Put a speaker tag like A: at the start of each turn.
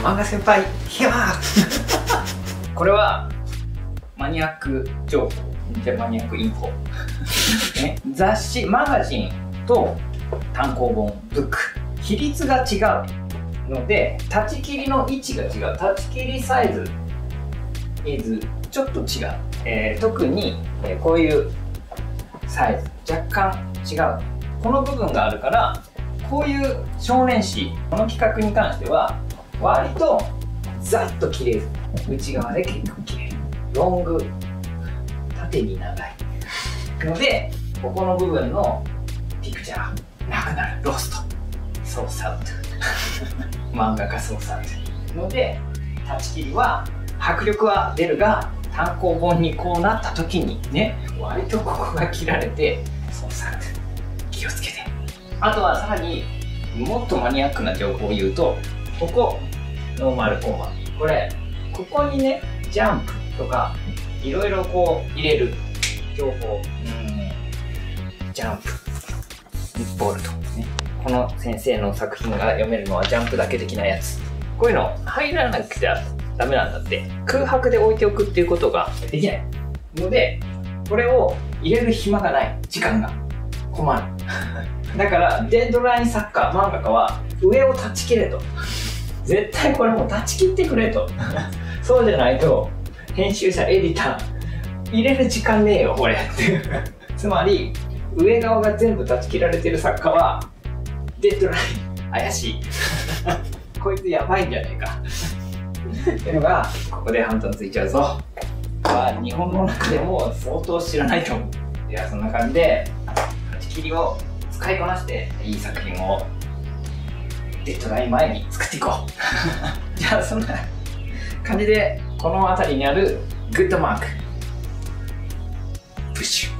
A: 漫画先輩ヒャーこれはマニアック情報じゃマニアックインフォ、ね、雑誌マガジンと単行本ブック比率が違うので立ち切りの位置が違う。立ち切りサイズちょっと違う、特に、こういうサイズ若干違う。この部分があるからこういう少年誌この企画に関しては割とざっと切れる。内側で結構切れる。ロング縦に長いのでここの部分のピクチャーなくなる。ロストソースアウト漫画家ソースアウトので立ち切りは迫力は出るが単行本にこうなった時にね割とここが切られてソースアウト気をつけて。あとはさらにもっとマニアックな情報を言うとここノーマルコンマここにねジャンプとかいろいろこう入れる情報ジャンプボルトねこの先生の作品が読めるのはジャンプだけ的なやつこういうの入らなくちゃダメなんだって。空白で置いておくっていうことができないのでこれを入れる暇がない時間が困るだからデッドライン作家漫画家は上を断ち切れと絶対これもう断ち切ってくれとそうじゃないと編集者エディター入れる時間ねえよこれってつまり上側が全部断ち切られてる作家はデッドライン怪しいこいつやばいんじゃねえかっていうのがここで判断ついちゃうぞ。日本の中でも相当知らないと思う。いやそんな感じで断ち切りを使いこなしていい作品をデッドライン前に作っていこうじゃあそんな感じでこの辺りにあるグッドマークプッシュ